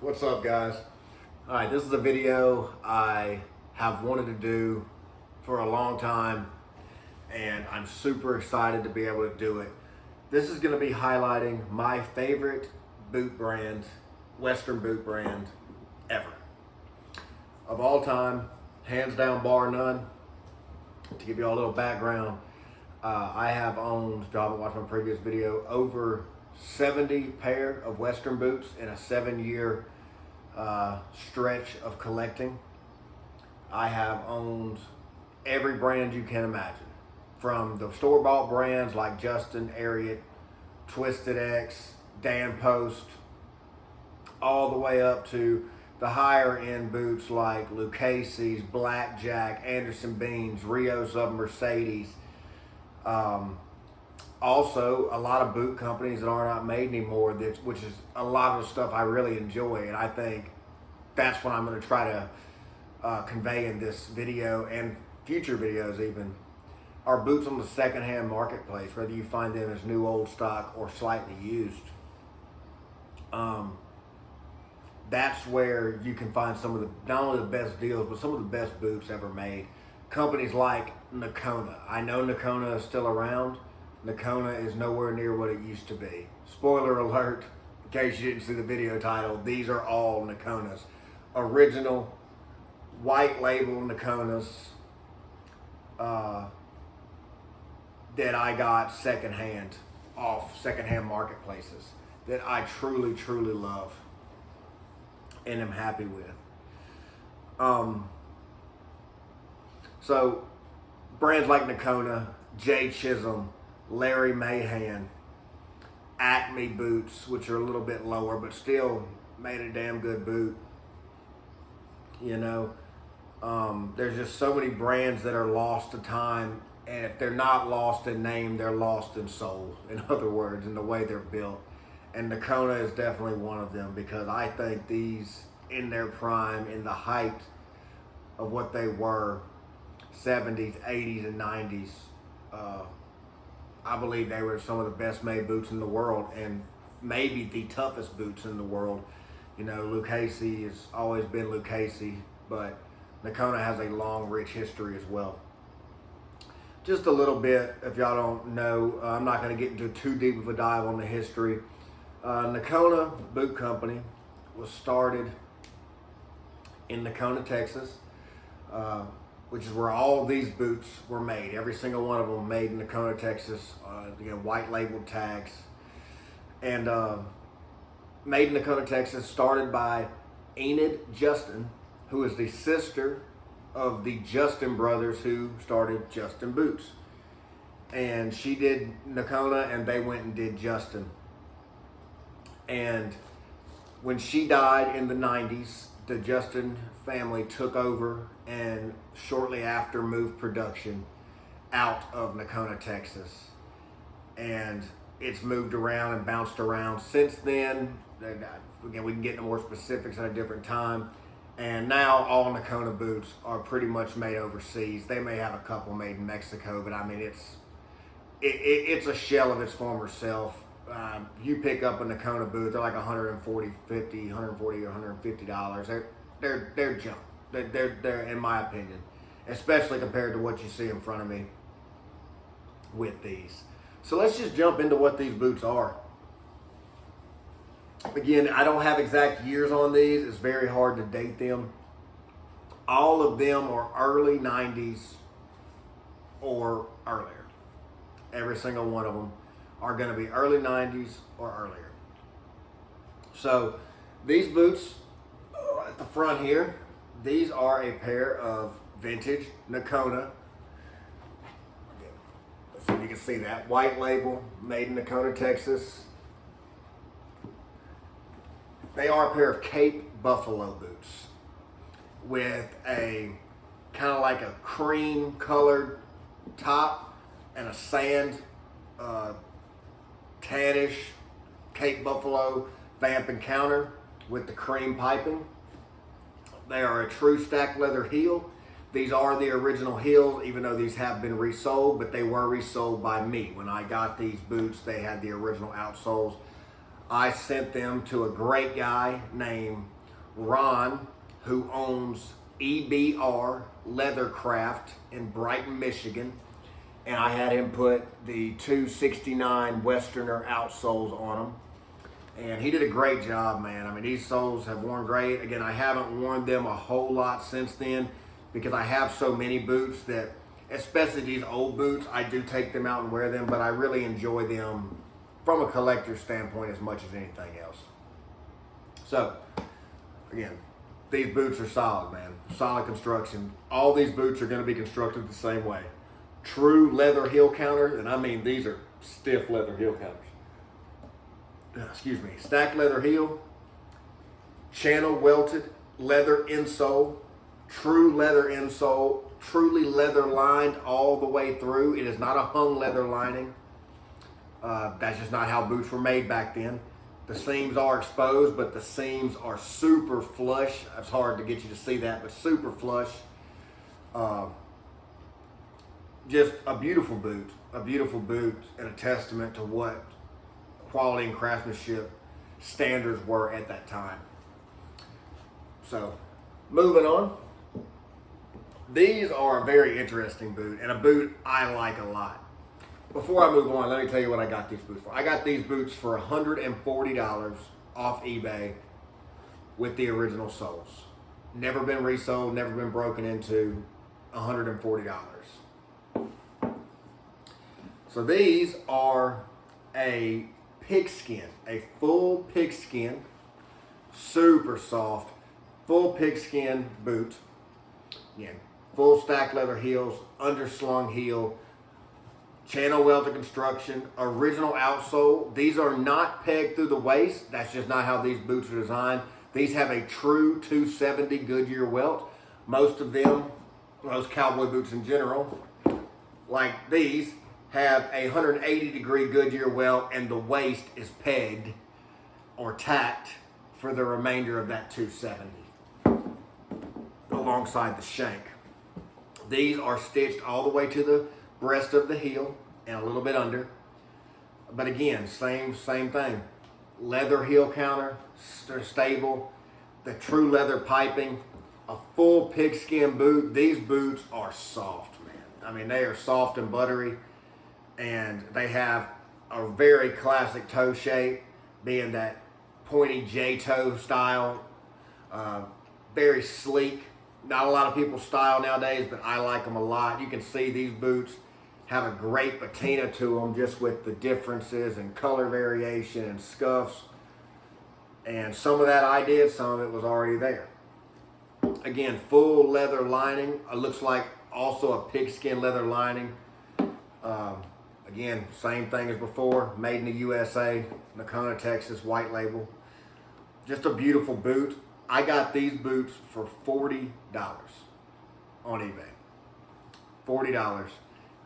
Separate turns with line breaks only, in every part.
What's up, guys? All right, this is a video I have wanted to do for a long time, and I'm super excited to be able to do it. This is going to be highlighting my favorite boot brand, Western boot brand ever. Of all time, hands down, bar none. To give you all a little background, I have owned, if y'all haven't watched my previous video, over 70 pair of Western boots in a 7-year stretch of collecting. I have owned every brand you can imagine, from the store-bought brands like Justin, Ariat, Twisted X, Dan Post, all the way up to the higher end boots like Lucchese's, Blackjack, Anderson Beans, Rios of Mercedes. Also, a lot of boot companies that are not made anymore, which is a lot of the stuff I really enjoy, and I think that's what I'm going to try to convey in this video and future videos even, are boots on the secondhand marketplace, whether you find them as new, old stock, or slightly used. That's where you can find some of the, not only the best deals, but some of the best boots ever made. Companies like Nocona. I know Nocona is still around. Nocona is nowhere near what it used to be. Spoiler alert, in case you didn't see the video title, these are all Noconas. Original, white label Noconas that I got secondhand, off secondhand marketplaces, that I truly, truly love and am happy with. So brands like Nocona, Jay Chisholm, Larry Mahan, Acme boots, which are a little bit lower, but still made a damn good boot. You know, there's just so many brands that are lost to time, and if they're not lost in name, they're lost in soul, in other words, in the way they're built. And Nocona is definitely one of them, because I think these, in their prime, in the height of what they were, 70s, 80s, and 90s, I believe they were some of the best made boots in the world, and maybe the toughest boots in the world. You know, Lucchese has always been Lucchese, but Nocona has a long, rich history as well. Just a little bit, if y'all don't know, I'm not going to get into too deep of a dive on the history. Nocona Boot Company was started in Nocona, Texas, which is where all these boots were made. Every single one of them made in Nocona, Texas. Again, white labeled tags. And made in Nocona, Texas, started by Enid Justin, who is the sister of the Justin brothers who started Justin Boots. And she did Nocona, and they went and did Justin. And when she died in the 90s, the Justin family took over and shortly after moved production out of Nocona, Texas. And it's moved around and bounced around since then. Again, we can get into more specifics at a different time. And now all Nocona boots are pretty much made overseas. They may have a couple made in Mexico, but I mean, it's a shell of its former self. You pick up a Nocona boot, they're like $140 or $150. They're junk. They're in my opinion, especially compared to what you see in front of me with these. So let's just jump into what these boots are. Again, I don't have exact years on these. It's very hard to date them. All of them are early 90s or earlier. Every single one of them are going to be early 90s or earlier. So these boots at the front here, these are a pair of vintage Nocona. Let's see if you can see that. White label, made in Nocona, Texas. They are a pair of Cape Buffalo boots with a kind of like a cream colored top and a sand tannish Cape Buffalo vamp and counter with the cream piping. They are a true stacked leather heel. These are the original heels, even though these have been resold, but they were resold by me. When I got these boots, they had the original outsoles. I sent them to a great guy named Ron, who owns EBR Leathercraft in Brighton, Michigan. And I had him put the 269 Westerner outsoles on them. And he did a great job, man. I mean, these soles have worn great. Again, I haven't worn them a whole lot since then because I have so many boots that, especially these old boots, I do take them out and wear them, but I really enjoy them from a collector's standpoint as much as anything else. So, again, these boots are solid, man. Solid construction. All these boots are going to be constructed the same way. True leather heel counters, and I mean these are stiff leather heel counters. Excuse me. Stacked leather heel, channel welted leather insole, true leather insole, truly leather lined all the way through. It is not a hung leather lining. That's just not how boots were made back then. The seams are exposed, but the seams are super flush. It's hard to get you to see that, but super flush. Just a beautiful boot and a testament to what quality and craftsmanship standards were at that time. So, moving on. These are a very interesting boot and a boot I like a lot. Before I move on, let me tell you what I got these boots for. I got these boots for $140 off eBay with the original soles. Never been resold, never been broken into, $140. So these are a pigskin, a full pigskin, super soft, full pigskin boot. Again, full stacked leather heels, underslung heel, channel welded construction, original outsole. These are not pegged through the waist. That's just not how these boots are designed. These have a true 270 Goodyear welt. Most of them, most cowboy boots in general, like these, have a 180-degree Goodyear welt and the waist is pegged or tacked for the remainder of that 270 alongside the shank. These are stitched all the way to the breast of the heel and a little bit under. But again, same thing. Leather heel counter, stable, the true leather piping, a full pigskin boot. These boots are soft, man. I mean, they are soft and buttery. And they have a very classic toe shape, being that pointy J-toe style. Very sleek. Not a lot of people style nowadays, but I like them a lot. You can see these boots have a great patina to them just with the differences and color variation and scuffs. And some of that I did, some of it was already there. Again, full leather lining. It looks like also a pigskin leather lining. Again, same thing as before, made in the USA, Nocona, Texas, white label. Just a beautiful boot. I got these boots for $40 on eBay. $40.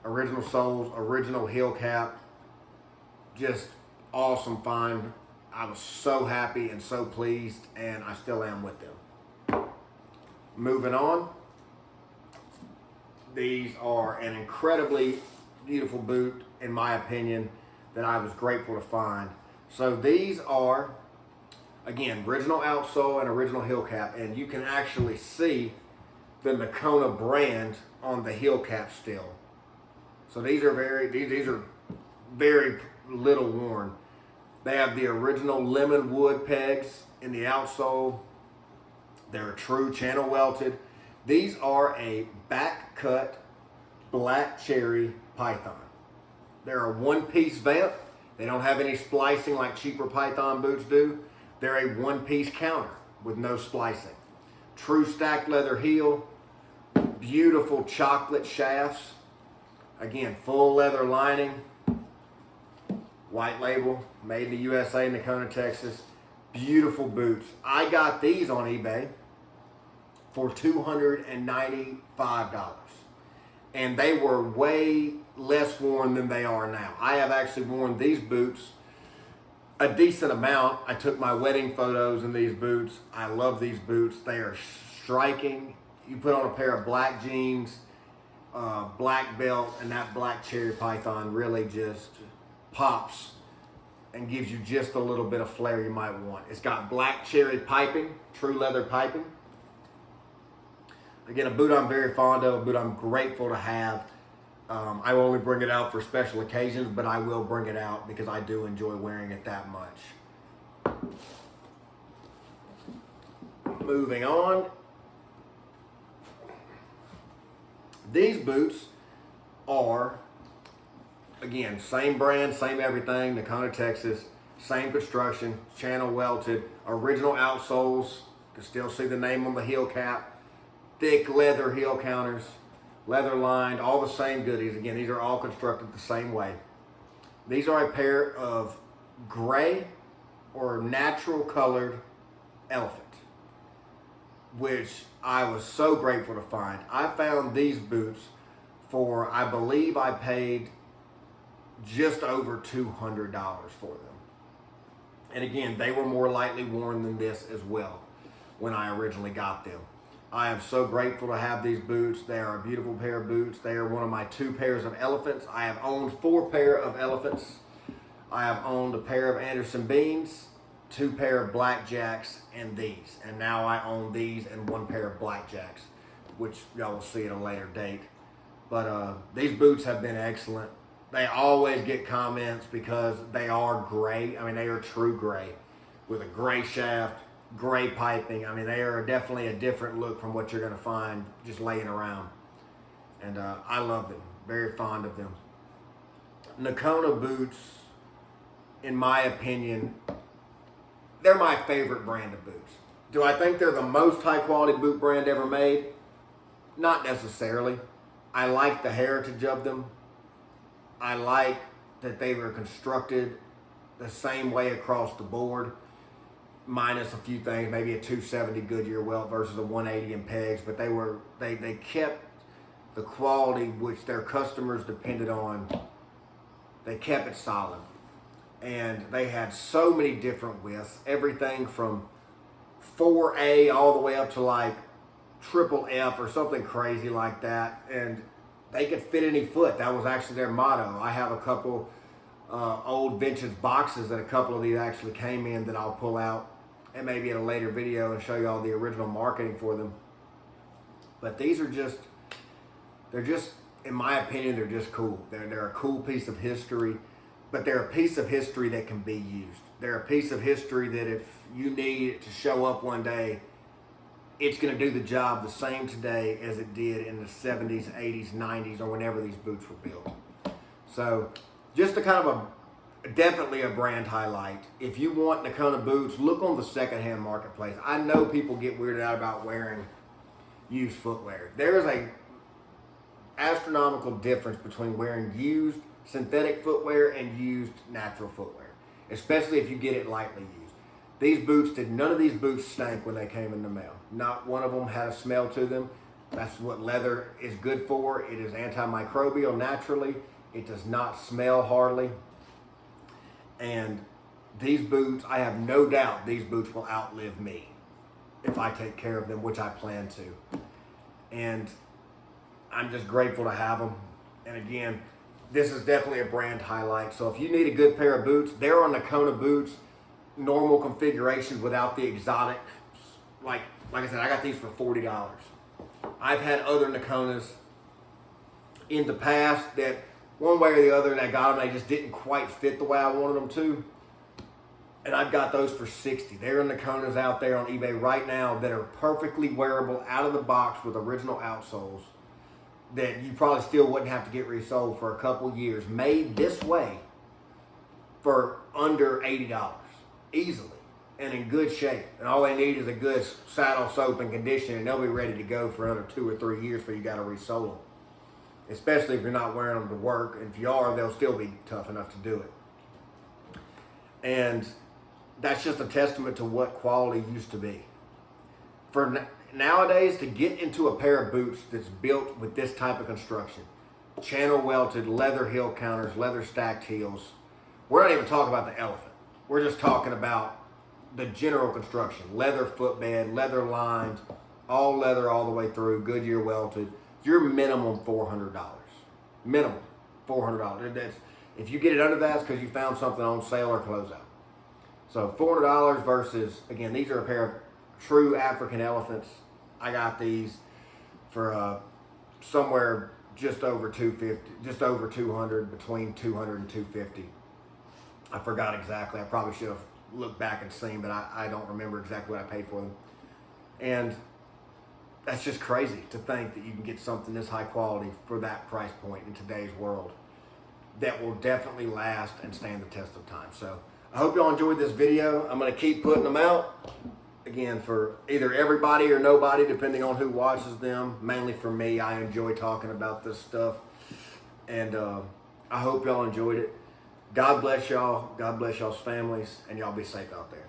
Original soles, original heel cap. Just awesome find. I was so happy and so pleased, and I still am with them. Moving on. These are an incredibly beautiful boot, in my opinion, that I was grateful to find. So these are, again, original outsole and original heel cap, and you can actually see the Nocona brand on the heel cap still. So these are very little worn. They have the original lemon wood pegs in the outsole. They're true channel welted. These are a back cut black cherry python. They're a one-piece vamp. They don't have any splicing like cheaper python boots do. They're a one-piece counter with no splicing. True stacked leather heel, beautiful chocolate shafts. Again, full leather lining, white label, made in the USA, Nocona, Texas. Beautiful boots. I got these on eBay for $295. And they were way less worn than they are now. I have actually worn these boots a decent amount. I took my wedding photos in these boots. I love these boots. They are striking. You put on a pair of black jeans, black belt, and that black cherry python really just pops and gives you just a little bit of flair you might want. It's got black cherry piping, true leather piping. Again, a boot I'm very fond of, a boot I'm grateful to have. I only bring it out for special occasions, but I will bring it out because I do enjoy wearing it that much. Moving on. These boots are, again, same brand, same everything, Nocona, Texas, same construction, channel welted, original outsoles. You can still see the name on the heel cap. Thick leather heel counters, leather lined, all the same goodies. Again, these are all constructed the same way. These are a pair of gray or natural colored elephant, which I was so grateful to find. I found these boots for, I believe I paid just over $200 for them. And again, they were more lightly worn than this as well when I originally got them. I am so grateful to have these boots. They are a beautiful pair of boots. They are one of my 2 pairs of elephants. I have owned 4 pair of elephants. I have owned a pair of Anderson Beans, 2 pair of blackjacks, and these. And now I own these and 1 pair of blackjacks, which y'all will see at a later date. But these boots have been excellent. They always get comments because they are gray. I mean, they are true gray with a gray shaft, gray piping. I mean, they are definitely a different look from what you're going to find just laying around. And I love them. Very fond of them. Nocona Boots, in my opinion, they're my favorite brand of boots. Do I think they're the most high quality boot brand ever made? Not necessarily. I like the heritage of them. I like that they were constructed the same way across the board, minus a few things, maybe a 270 Goodyear welt versus a 180 in pegs, but they kept the quality which their customers depended on. They kept it solid. And they had so many different widths, everything from 4A all the way up to like triple F or something crazy like that. And they could fit any foot. That was actually their motto. I have a couple old vintage boxes that a couple of these actually came in that I'll pull out and maybe in a later video and show you all the original marketing for them. But these are just, they're just, in my opinion, they're just cool. They're a cool piece of history, but they're a piece of history that can be used. They're a piece of history that if you need it to show up one day, it's going to do the job the same today as it did in the 70s, 80s, 90s, or whenever these boots were built. So just a kind of definitely a brand highlight. If you want Nocona boots, look on the secondhand marketplace. I know people get weirded out about wearing used footwear. There is a astronomical difference between wearing used synthetic footwear and used natural footwear, especially if you get it lightly used. None of these boots stank when they came in the mail. Not one of them had a smell to them. That's what leather is good for. It is antimicrobial naturally. It does not smell hardly. And these boots, I have no doubt these boots will outlive me if I take care of them, which I plan to. And I'm just grateful to have them. And again, this is definitely a brand highlight. So if you need a good pair of boots, there are Nocona boots, normal configurations without the exotic. Like I said, I got these for $40. I've had other Noconas in the past that one way or the other, and I got them, they just didn't quite fit the way I wanted them to. And I've got those for $60. There are Noconas out there on eBay right now that are perfectly wearable out of the box with original outsoles that you probably still wouldn't have to get resold for a couple years, made this way for under $80 easily and in good shape. And all they need is a good saddle, soap, and condition, and they'll be ready to go for another 2 or 3 years before you got to resole them. Especially if you're not wearing them to work. And if you are, they'll still be tough enough to do it. And that's just a testament to what quality used to be. For nowadays, to get into a pair of boots that's built with this type of construction, channel welted, leather heel counters, leather stacked heels, we're not even talking about the elephant. We're just talking about the general construction, leather footbed, leather lined, all leather all the way through, Goodyear welted. You're minimum $400. Minimum $400. If you get it under that, it's because you found something on sale or closeout. So $400 versus, again, these are a pair of true African elephants. I got these for somewhere just over 250, just over 200, between 200 and 250. I forgot exactly. I probably should have looked back and seen, but I don't remember exactly what I paid for them. And that's just crazy to think that you can get something this high quality for that price point in today's world that will definitely last and stand the test of time. So I hope y'all enjoyed this video. I'm going to keep putting them out, again, for either everybody or nobody, depending on who watches them. Mainly for me. I enjoy talking about this stuff. And I hope y'all enjoyed it. God bless y'all. God bless y'all's families. And y'all be safe out there.